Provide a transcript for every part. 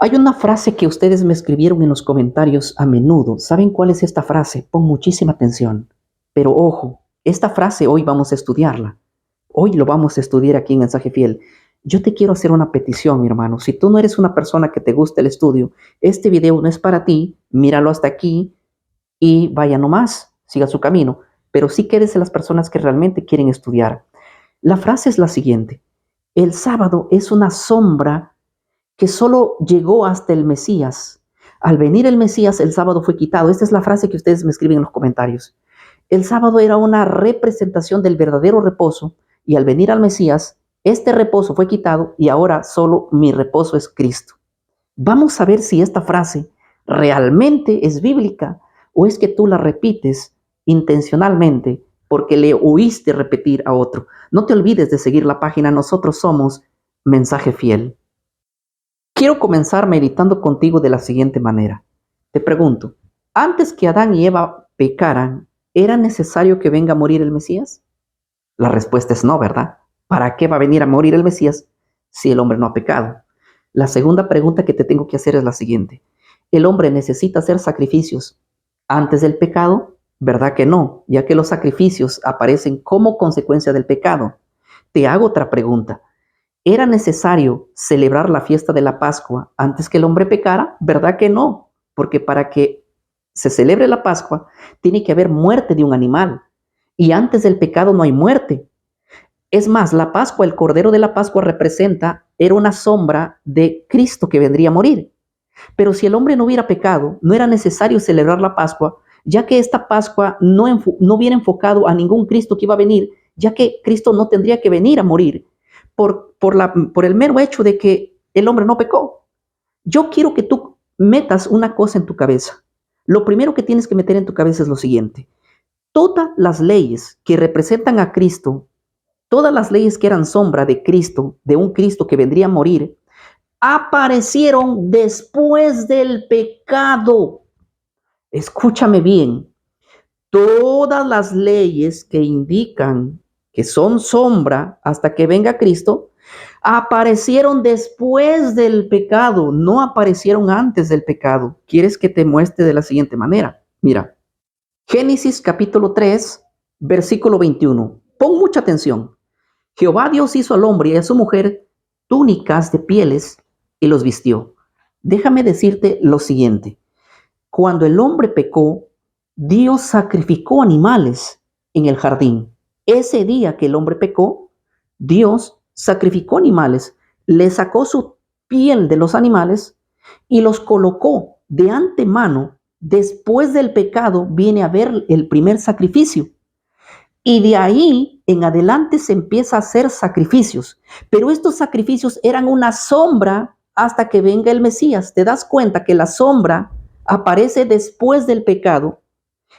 Hay una frase que ustedes me escribieron en los comentarios a menudo. ¿Saben cuál es esta frase? Pon muchísima atención. Pero ojo, esta frase hoy vamos a estudiarla. Hoy lo vamos a estudiar aquí en Mensaje Fiel. Yo te quiero hacer una petición, mi hermano. Si tú no eres una persona que te gusta el estudio, este video no es para ti. Míralo hasta aquí y vaya nomás, siga su camino. Pero sí quédese las personas que realmente quieren estudiar. La frase es la siguiente. El sábado es una sombra que solo llegó hasta el Mesías. Al venir el Mesías, el sábado fue quitado. Esta es la frase que ustedes me escriben en los comentarios. El sábado era una representación del verdadero reposo y al venir al Mesías, este reposo fue quitado y ahora solo mi reposo es Cristo. Vamos a ver si esta frase realmente es bíblica o es que tú la repites intencionalmente porque le oíste repetir a otro. No te olvides de seguir la página. Nosotros somos Mensaje Fiel. Quiero comenzar meditando contigo de la siguiente manera. Te pregunto, antes que Adán y Eva pecaran, ¿era necesario que venga a morir el Mesías? La respuesta es no, ¿verdad? ¿Para qué va a venir a morir el Mesías si el hombre no ha pecado? La segunda pregunta que te tengo que hacer es la siguiente. ¿El hombre necesita hacer sacrificios antes del pecado? ¿Verdad que no? Ya que los sacrificios aparecen como consecuencia del pecado. Te hago otra pregunta. ¿Era necesario celebrar la fiesta de la Pascua antes que el hombre pecara? ¿Verdad que no? Porque para que se celebre la Pascua tiene que haber muerte de un animal. Y antes del pecado no hay muerte. Es más, la Pascua, el Cordero de la Pascua era una sombra de Cristo que vendría a morir. Pero si el hombre no hubiera pecado, no era necesario celebrar la Pascua, ya que esta Pascua no viene enfocado a ningún Cristo que iba a venir, ya que Cristo no tendría que venir a morir por el mero hecho de que el hombre no pecó. Yo quiero que tú metas una cosa en tu cabeza. Lo primero que tienes que meter en tu cabeza es lo siguiente. Todas las leyes que representan a Cristo, todas las leyes que eran sombra de Cristo, de un Cristo que vendría a morir, aparecieron después del pecado. Escúchame bien. Todas las leyes que indican que son sombra hasta que venga Cristo, aparecieron después del pecado, no aparecieron antes del pecado. ¿Quieres que te muestre de la siguiente manera? Mira, Génesis capítulo 3, versículo 21. Pon mucha atención. Jehová Dios hizo al hombre y a su mujer túnicas de pieles y los vistió. Déjame decirte lo siguiente. Cuando el hombre pecó, Dios sacrificó animales en el jardín. Ese día que el hombre pecó, Dios sacrificó animales, le sacó su piel de los animales y los colocó de antemano. Después del pecado viene a haber el primer sacrificio. Y de ahí en adelante se empieza a hacer sacrificios. Pero estos sacrificios eran una sombra hasta que venga el Mesías. ¿Te das cuenta que la sombra aparece después del pecado?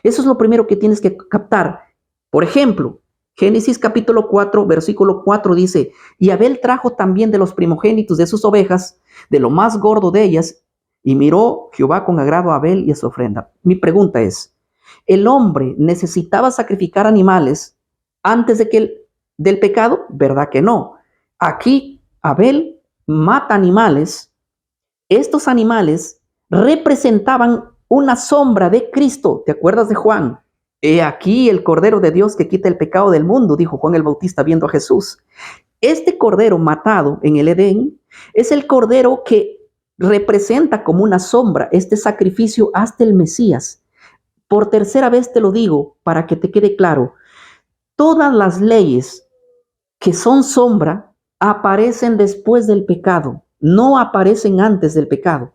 Eso es lo primero que tienes que captar. Por ejemplo, Génesis capítulo 4, versículo 4 dice, y Abel trajo también de los primogénitos de sus ovejas, de lo más gordo de ellas, y miró Jehová con agrado a Abel y a su ofrenda. Mi pregunta es, ¿el hombre necesitaba sacrificar animales antes del pecado? ¿Verdad que no? Aquí Abel mata animales. Estos animales representaban una sombra de Cristo. ¿Te acuerdas de Juan? He aquí el Cordero de Dios que quita el pecado del mundo, dijo Juan el Bautista viendo a Jesús. Este Cordero matado en el Edén es el Cordero que representa como una sombra este sacrificio hasta el Mesías. Por tercera vez te lo digo para que te quede claro. Todas las leyes que son sombra aparecen después del pecado, no aparecen antes del pecado,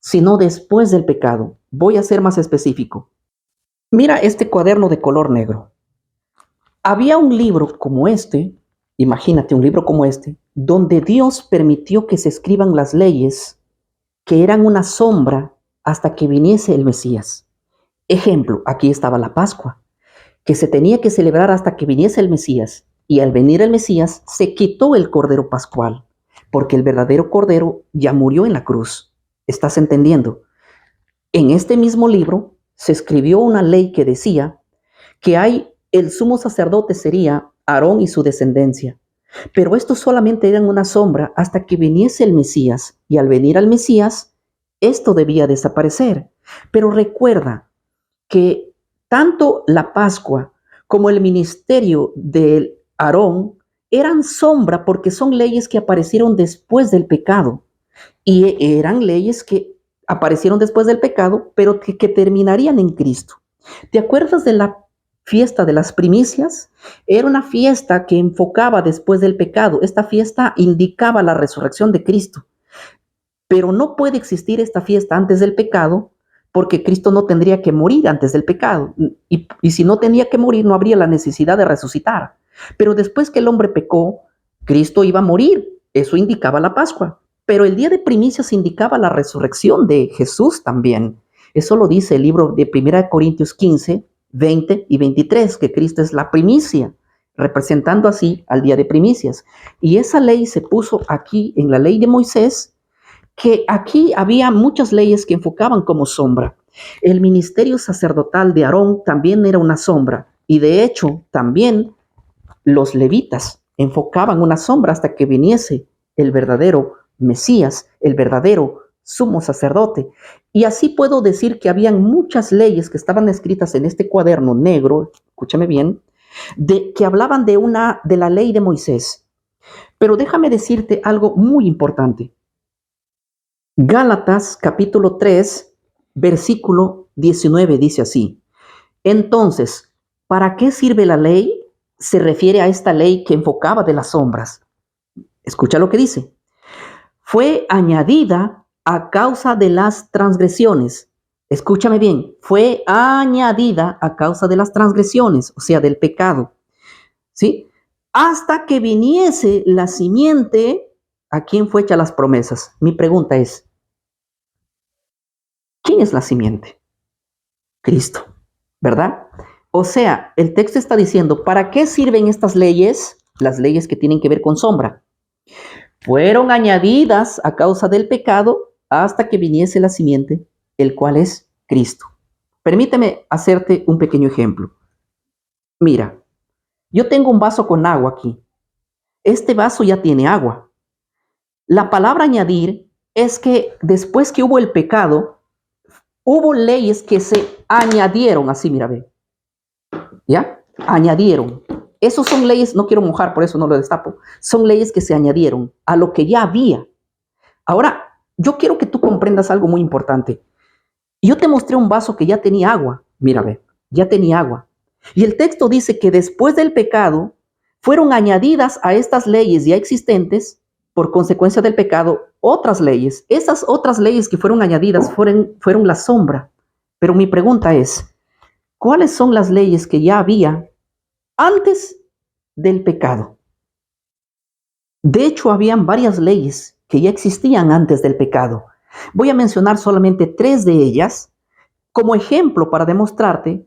sino después del pecado. Voy a ser más específico. Mira este cuaderno de color negro. Había un libro como este, imagínate un libro como este, donde Dios permitió que se escriban las leyes que eran una sombra hasta que viniese el Mesías. Ejemplo, aquí estaba la Pascua, que se tenía que celebrar hasta que viniese el Mesías. Y al venir el Mesías, se quitó el Cordero Pascual, porque el verdadero Cordero ya murió en la cruz. ¿Estás entendiendo? En este mismo libro se escribió una ley que decía que el sumo sacerdote sería Aarón y su descendencia. Pero estos solamente eran una sombra hasta que viniese el Mesías. Y al venir al Mesías, esto debía desaparecer. Pero recuerda que tanto la Pascua como el ministerio de Aarón eran sombra porque son leyes que aparecieron después del pecado. Y eran leyes que aparecieron después del pecado, pero que terminarían en Cristo. ¿Te acuerdas de la fiesta de las primicias? Era una fiesta que enfocaba después del pecado. Esta fiesta indicaba la resurrección de Cristo. Pero no puede existir esta fiesta antes del pecado porque Cristo no tendría que morir antes del pecado. Y si no tenía que morir, no habría la necesidad de resucitar. Pero después que el hombre pecó, Cristo iba a morir. Eso indicaba la Pascua. Pero el día de primicias indicaba la resurrección de Jesús también. Eso lo dice el libro de 1 Corintios 15, 20 y 23, que Cristo es la primicia, representando así al día de primicias. Y esa ley se puso aquí en la ley de Moisés, que aquí había muchas leyes que enfocaban como sombra. El ministerio sacerdotal de Aarón también era una sombra, y de hecho también los levitas enfocaban una sombra hasta que viniese el verdadero Mesías, el verdadero sumo sacerdote. Y así puedo decir que habían muchas leyes que estaban escritas en este cuaderno negro, escúchame bien, que hablaban de la ley de Moisés. Pero déjame decirte algo muy importante. Gálatas capítulo 3, versículo 19 dice así: entonces, ¿para qué sirve la ley? Se refiere a esta ley que enfocaba de las sombras. Escucha lo que dice. Fue añadida a causa de las transgresiones. Escúchame bien, fue añadida a causa de las transgresiones, o sea, del pecado. ¿Sí? Hasta que viniese la simiente a quien fue hecha las promesas. Mi pregunta es, ¿quién es la simiente? Cristo, ¿verdad? O sea, el texto está diciendo, ¿para qué sirven estas leyes? Las leyes que tienen que ver con sombra. Fueron añadidas a causa del pecado hasta que viniese la simiente, el cual es Cristo. Permíteme hacerte un pequeño ejemplo. Mira, yo tengo un vaso con agua aquí. Este vaso ya tiene agua. La palabra añadir es que después que hubo el pecado, hubo leyes que se añadieron, así mira, ve. ¿Ya? Añadieron. Esos son leyes, no quiero mojar, por eso no lo destapo. Son leyes que se añadieron a lo que ya había. Ahora, yo quiero que tú comprendas algo muy importante. Yo te mostré un vaso que ya tenía agua. Mira, ve, ya tenía agua. Y el texto dice que después del pecado fueron añadidas a estas leyes ya existentes, por consecuencia del pecado, otras leyes. Esas otras leyes que fueron añadidas fueron la sombra. Pero mi pregunta es, ¿cuáles son las leyes que ya había antes del pecado? De hecho, habían varias leyes que ya existían antes del pecado. Voy a mencionar solamente 3 de ellas como ejemplo para demostrarte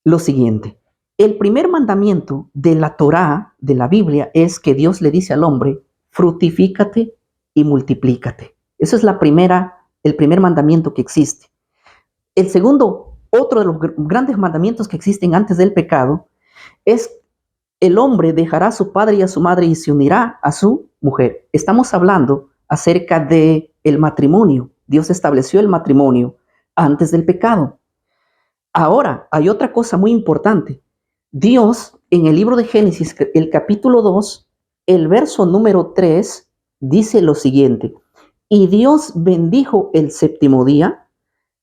lo siguiente. El primer mandamiento de la Torá, de la Biblia, es que Dios le dice al hombre, fructifícate y multiplícate. Ese es el primer mandamiento que existe. El segundo, otro de los grandes mandamientos que existen antes del pecado, es el hombre dejará a su padre y a su madre y se unirá a su mujer. Estamos hablando acerca de el matrimonio. Dios estableció el matrimonio antes del pecado. Ahora, hay otra cosa muy importante. Dios, en el libro de Génesis, el capítulo 2, el verso número 3, dice lo siguiente: y Dios bendijo el séptimo día,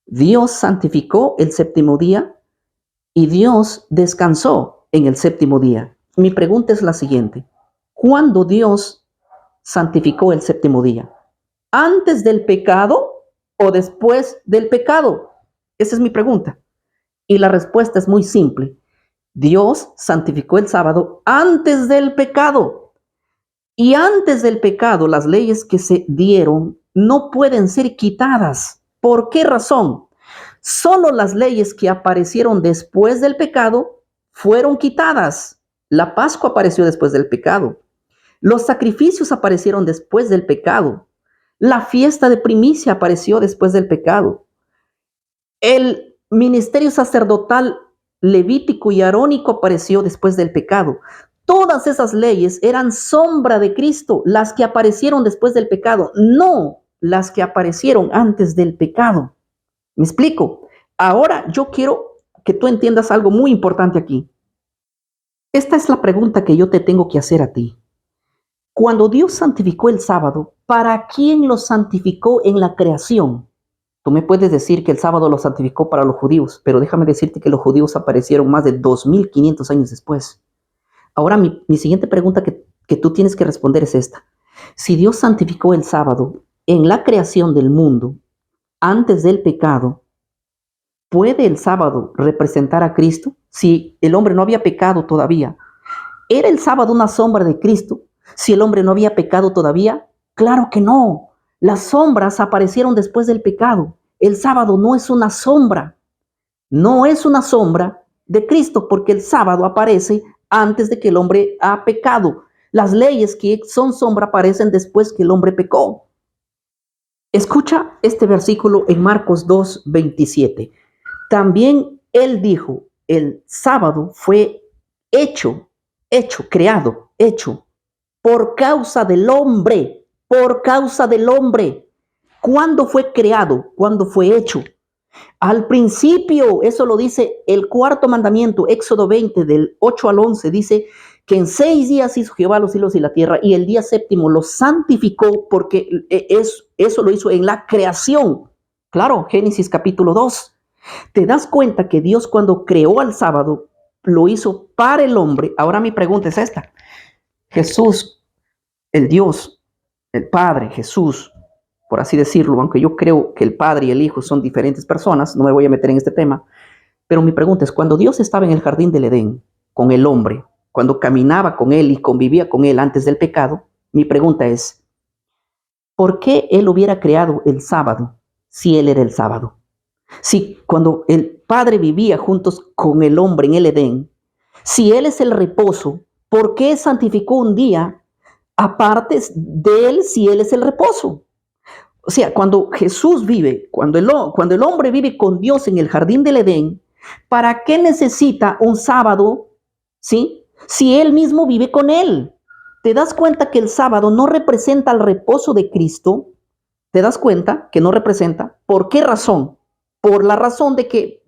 Dios santificó el séptimo día y Dios descansó en el séptimo día. Mi pregunta es la siguiente: ¿cuándo Dios santificó el séptimo día? ¿Antes del pecado o después del pecado? Esa es mi pregunta. Y la respuesta es muy simple. Dios santificó el sábado antes del pecado. Y antes del pecado, las leyes que se dieron no pueden ser quitadas. ¿Por qué razón? Solo las leyes que aparecieron después del pecado fueron quitadas. La Pascua apareció después del pecado. Los sacrificios aparecieron después del pecado. La fiesta de primicia apareció después del pecado. El ministerio sacerdotal levítico y arónico apareció después del pecado. Todas esas leyes eran sombra de Cristo, las que aparecieron después del pecado, no las que aparecieron antes del pecado. ¿Me explico? Ahora yo quiero que tú entiendas algo muy importante aquí. Esta es la pregunta que yo te tengo que hacer a ti. Cuando Dios santificó el sábado, ¿para quién lo santificó en la creación? Tú me puedes decir que el sábado lo santificó para los judíos, pero déjame decirte que los judíos aparecieron más de 2500 años después. Ahora mi siguiente pregunta que tú tienes que responder es esta. Si Dios santificó el sábado en la creación del mundo, antes del pecado, ¿puede el sábado representar a Cristo? Si el hombre no había pecado todavía, ¿era el sábado una sombra de Cristo? Si el hombre no había pecado todavía, claro que no. Las sombras aparecieron después del pecado. El sábado no es una sombra. No es una sombra de Cristo porque el sábado aparece antes de que el hombre ha pecado. Las leyes que son sombra aparecen después que el hombre pecó. Escucha este versículo en Marcos 2:27. También él dijo, el sábado fue hecho por causa del hombre, por causa del hombre. ¿Cuándo fue creado? ¿Cuándo fue hecho? Al principio, eso lo dice el cuarto mandamiento, Éxodo 20, del 8 al 11, dice que en 6 días hizo Jehová los cielos y la tierra y el día séptimo lo santificó porque eso lo hizo en la creación. Claro, Génesis capítulo 2. ¿Te das cuenta que Dios cuando creó al sábado lo hizo para el hombre? Ahora mi pregunta es esta. Jesús, el Dios, el Padre, Jesús, por así decirlo, aunque yo creo que el Padre y el Hijo son diferentes personas, no me voy a meter en este tema, pero mi pregunta es, cuando Dios estaba en el jardín del Edén con el hombre, cuando caminaba con él y convivía con él antes del pecado, mi pregunta es, ¿por qué él hubiera creado el sábado si él era el sábado? Si cuando el Padre vivía juntos con el hombre en el Edén, si él es el reposo, ¿por qué santificó un día aparte de él si él es el reposo? O sea, cuando Jesús vive, cuando el hombre vive con Dios en el jardín del Edén, ¿para qué necesita un sábado? ¿Sí? Si él mismo vive con él. ¿Te das cuenta que el sábado no representa el reposo de Cristo? ¿Te das cuenta que no representa? ¿Por qué razón? Por la razón de que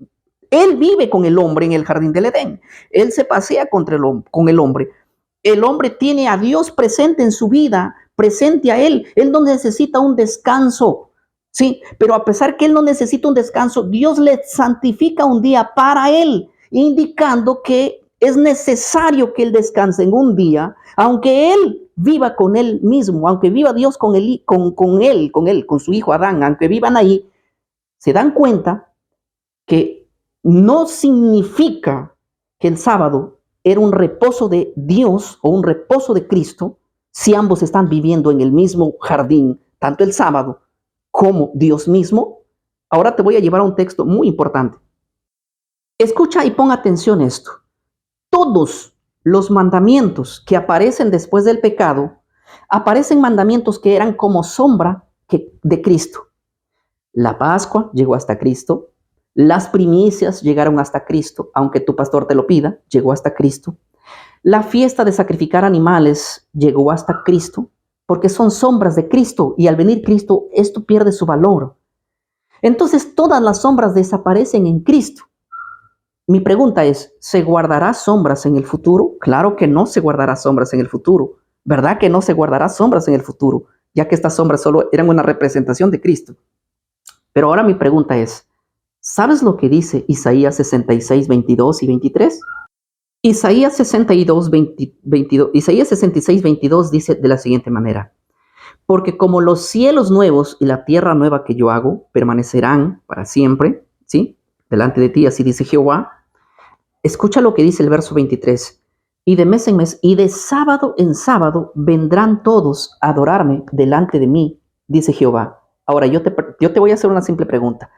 él vive con el hombre en el jardín del Edén. Él se pasea con el hombre. El hombre tiene a Dios presente en su vida, presente a él. Él no necesita un descanso, ¿sí? Pero a pesar que él no necesita un descanso, Dios le santifica un día para él, indicando que es necesario que él descanse en un día, aunque él viva con él mismo, aunque viva Dios con él, con su hijo Adán, aunque vivan ahí, se dan cuenta que no significa que el sábado era un reposo de Dios o un reposo de Cristo si ambos están viviendo en el mismo jardín, tanto el sábado como Dios mismo. Ahora te voy a llevar a un texto muy importante. Escucha y pon atención a esto. Todos los mandamientos que aparecen después del pecado, aparecen mandamientos que eran como sombra de Cristo. La Pascua llegó hasta Cristo. Las primicias llegaron hasta Cristo, aunque tu pastor te lo pida, llegó hasta Cristo. La fiesta de sacrificar animales llegó hasta Cristo, porque son sombras de Cristo y al venir Cristo, esto pierde su valor. Entonces todas las sombras desaparecen en Cristo. Mi pregunta es, ¿se guardará sombras en el futuro? Claro que no se guardará sombras en el futuro. ¿Verdad que no se guardará sombras en el futuro? Ya que estas sombras solo eran una representación de Cristo. Pero ahora mi pregunta es, ¿sabes lo que dice Isaías 66, 22 y 23? Isaías 66, 22 dice de la siguiente manera, porque como los cielos nuevos y la tierra nueva que yo hago permanecerán para siempre, ¿sí? Delante de ti, así dice Jehová. Escucha lo que dice el verso 23. Y de mes en mes y de sábado en sábado vendrán todos a adorarme delante de mí, dice Jehová. Ahora yo te voy a hacer una simple pregunta.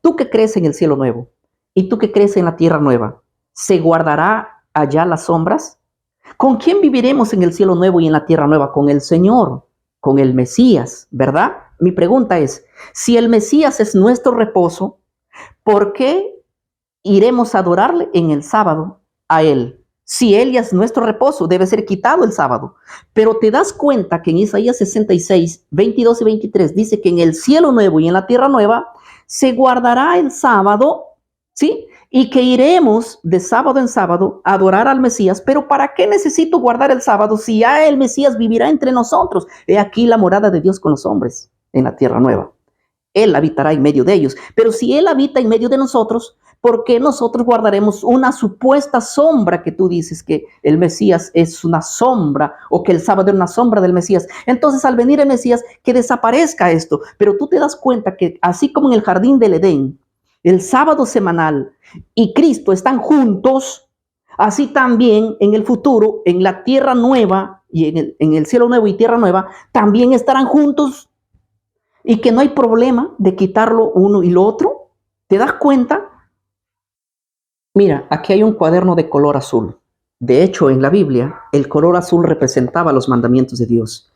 ¿Tú que crees en el cielo nuevo y tú que crees en la tierra nueva, se guardará allá las sombras? ¿Con quién viviremos en el cielo nuevo y en la tierra nueva? Con el Señor, con el Mesías, ¿verdad? Mi pregunta es, si el Mesías es nuestro reposo, ¿por qué iremos a adorarle en el sábado a Él? Si Él ya es nuestro reposo, debe ser quitado el sábado. Pero te das cuenta que en Isaías 66, 22 y 23 dice que en el cielo nuevo y en la tierra nueva se guardará el sábado, ¿sí? Y que iremos de sábado en sábado a adorar al Mesías. Pero ¿para qué necesito guardar el sábado si ya el Mesías vivirá entre nosotros? He aquí la morada de Dios con los hombres en la tierra nueva. Él habitará en medio de ellos. Pero si Él habita en medio de nosotros, ¿por qué nosotros guardaremos una supuesta sombra que tú dices que el Mesías es una sombra o que el sábado es una sombra del Mesías? Entonces, al venir el Mesías, que desaparezca esto. Pero tú te das cuenta que así como en el jardín del Edén, el sábado semanal y Cristo están juntos, así también en el futuro, en la tierra nueva y en el cielo nuevo y tierra nueva, también estarán juntos. Y que no hay problema de quitarlo uno y lo otro. ¿Te das cuenta? Mira, aquí hay un cuaderno de color azul. De hecho, en la Biblia, el color azul representaba los mandamientos de Dios.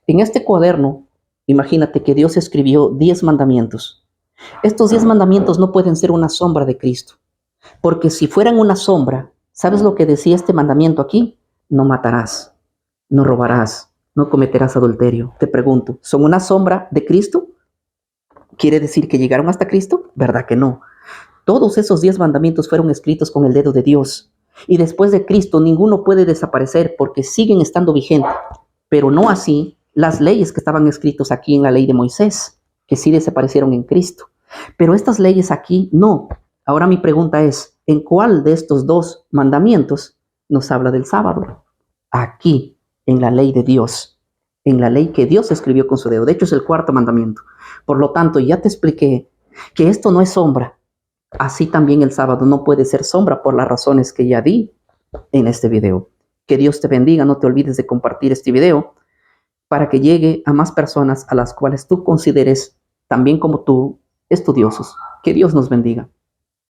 En este cuaderno, imagínate que Dios escribió 10 mandamientos. Estos 10 mandamientos no pueden ser una sombra de Cristo. Porque si fueran una sombra, ¿sabes lo que decía este mandamiento aquí? No matarás, no robarás, no cometerás adulterio. Te pregunto, ¿son una sombra de Cristo? ¿Quiere decir que llegaron hasta Cristo? ¿Verdad que no? Todos esos 10 mandamientos fueron escritos con el dedo de Dios. Y después de Cristo ninguno puede desaparecer porque siguen estando vigentes. Pero no así las leyes que estaban escritas aquí en la ley de Moisés, que sí desaparecieron en Cristo. Pero estas leyes aquí no. Ahora mi pregunta es, ¿en cuál de estos 2 mandamientos nos habla del sábado? Aquí, en la ley de Dios, en la ley que Dios escribió con su dedo. De hecho, es el 4º mandamiento. Por lo tanto, ya te expliqué que esto no es sombra. Así también el sábado no puede ser sombra por las razones que ya di en este video. Que Dios te bendiga. No te olvides de compartir este video para que llegue a más personas a las cuales tú consideres, también como tú, estudiosos. Que Dios nos bendiga.